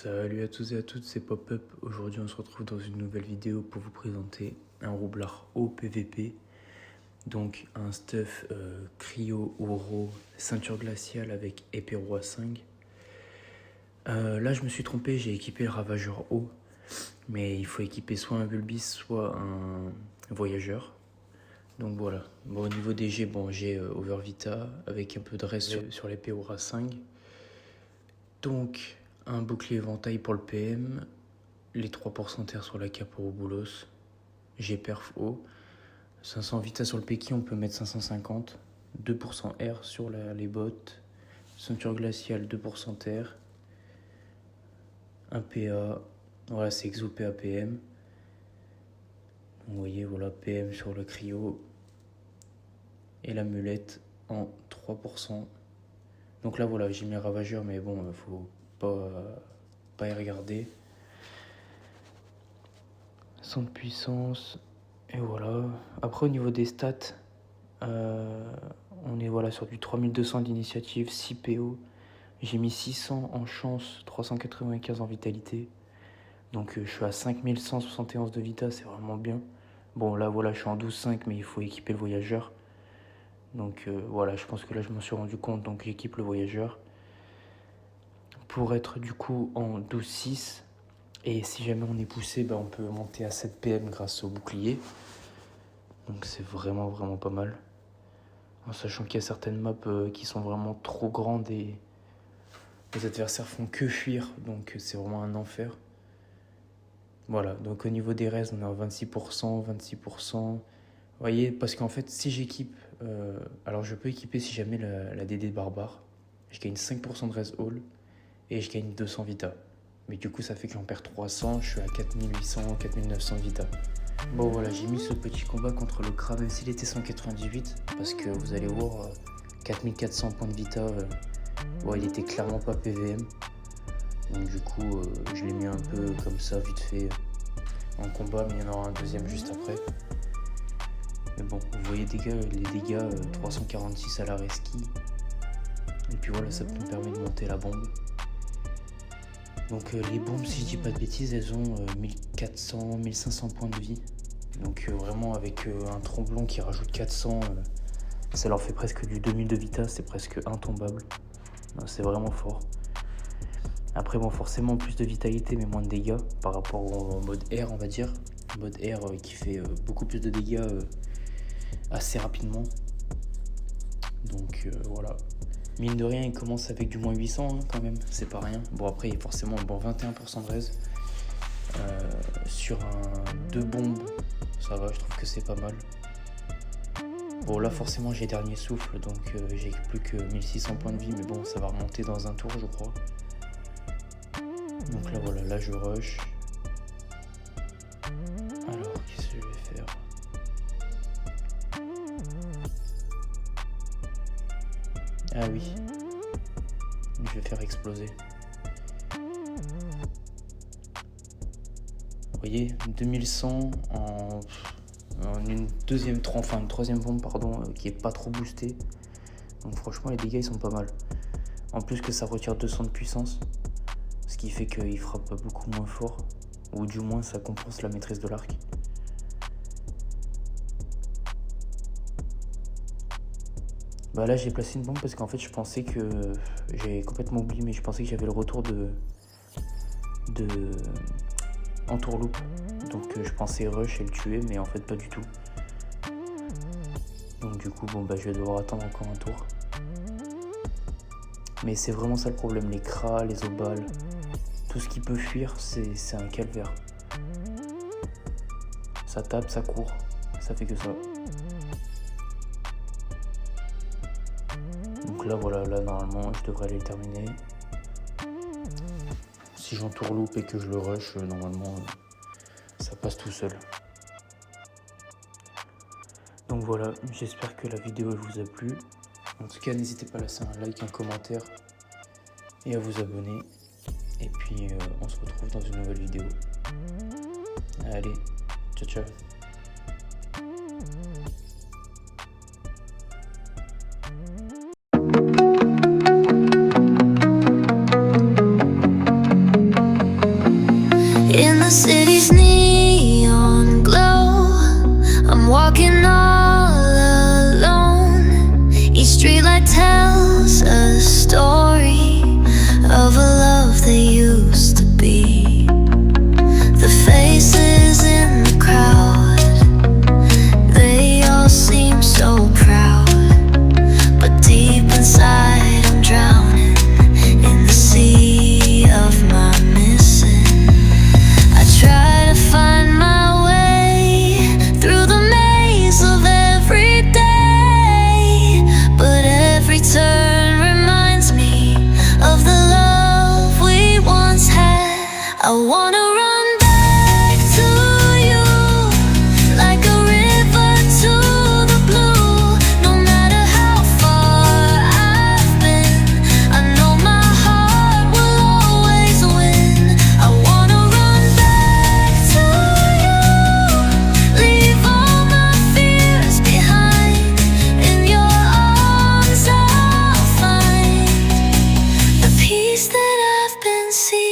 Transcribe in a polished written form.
Salut à tous et à toutes, c'est Pop-Up. Aujourd'hui, on se retrouve dans une nouvelle vidéo pour vous présenter un roublard haut PVP. Donc, un stuff cryo Oro ceinture glaciale avec épée roi 5. Là, je me suis trompé, j'ai équipé le ravageur haut. Mais il faut équiper soit un Bulbis, soit un voyageur. Donc voilà. Bon, au niveau des G, bon, j'ai Overvita avec un peu de reste sur l'épée Aura 5. Donc, un bouclier éventail pour le PM, les 3% terre sur la cape au boulos, j'ai perf haut, 500 vita sur le Peki, on peut mettre 550, 2% R sur les bottes, ceinture glaciale 2% terre, un PA, voilà c'est Exo PA PM, vous voyez voilà PM sur le cryo, et la mulette en 3%. Donc là voilà j'ai mis ravageur mais bon faut pas y regarder. 100 de puissance et voilà. Après au niveau des stats on est voilà sur du 3200 d'initiative, 6 PO, j'ai mis 600 en chance, 395 en vitalité, donc je suis à 5171 de vita, c'est vraiment bien. Bon là voilà je suis en 12,5 mais il faut équiper le voyageur, donc voilà je pense que là je m'en suis rendu compte, donc j'équipe le voyageur pour être du coup en 12,6. Et si jamais on est poussé, on peut monter à 7 PM grâce au bouclier. Donc c'est vraiment pas mal. En sachant qu'il y a certaines maps qui sont vraiment trop grandes et les adversaires font que fuir. Donc c'est vraiment un enfer. Voilà, donc au niveau des restes, on est à 26%, 26%. Vous voyez, parce qu'en fait, si j'équipe... alors je peux équiper si jamais la DD barbare. Je gagne 5% de res all et je gagne 200 vita. Mais du coup ça fait que j'en perds 300, je suis à 4800, 4900 vita. Bon voilà, j'ai mis ce petit combat contre le crabe, même s'il était 198, parce que vous allez voir, 4400 points de vita, il était clairement pas PVM. Donc du coup, je l'ai mis un peu comme ça, vite fait, en combat, mais il y en aura un deuxième juste après. Mais bon, vous voyez les dégâts, 346 à la reski. Et puis voilà, ça me permet de monter la bombe. Donc les bombes, si je dis pas de bêtises, elles ont 1400, 1500 points de vie. Donc vraiment avec un tromblon qui rajoute 400, ça leur fait presque du 2000 de vita, c'est presque intombable. C'est vraiment fort. Après bon, forcément plus de vitalité mais moins de dégâts par rapport au mode R, on va dire. Le mode R qui fait beaucoup plus de dégâts assez rapidement. Donc voilà. Mine de rien, il commence avec du moins 800 quand même, c'est pas rien. Bon après, il y a forcément 21% de res. Sur un 2 bombes, ça va, je trouve que c'est pas mal. Bon là forcément j'ai dernier souffle, donc j'ai plus que 1600 points de vie, mais bon ça va remonter dans un tour je crois. Donc là voilà, là je rush. Alors qu'est-ce que je vais faire ? Ah oui, je vais faire exploser. Vous voyez, 2100 en une troisième bombe qui est pas trop boostée. Donc franchement les dégâts ils sont pas mal. En plus que ça retire 200 de puissance, ce qui fait qu'il frappe beaucoup moins fort, ou du moins ça compense la maîtrise de l'arc. Là j'ai placé une bombe parce qu'en fait je pensais que... J'ai complètement oublié, mais je pensais que j'avais le retour de entourloupe. Donc je pensais rush et le tuer, mais en fait pas du tout. Donc du coup je vais devoir attendre encore un tour. Mais c'est vraiment ça le problème, les cras, les obales, tout ce qui peut fuir c'est un calvaire. Ça tape, ça court, ça fait que ça. Donc là voilà, là normalement je devrais aller le terminer. Si j'entourloupe et que je le rush, normalement ça passe tout seul. Donc voilà, j'espère que la vidéo vous a plu. En tout cas n'hésitez pas à laisser un like, un commentaire et à vous abonner. Et puis on se retrouve dans une nouvelle vidéo. Allez, ciao ciao. In the city's neon glow, I'm walking all alone. Each streetlight tells a story of a love that used to be. The faces in the crowd, they all seem so proud, but deep inside I'm drowning in the sea of my missing. I try to find my way through the maze of every day, but every turn reminds me of the love we once had. I wanna run back to you like a river to the blue. No matter how far I've been, I know my heart will always win. I wanna run back to you, leave all my fears behind. In your arms I'll find the peace that I've been seeking.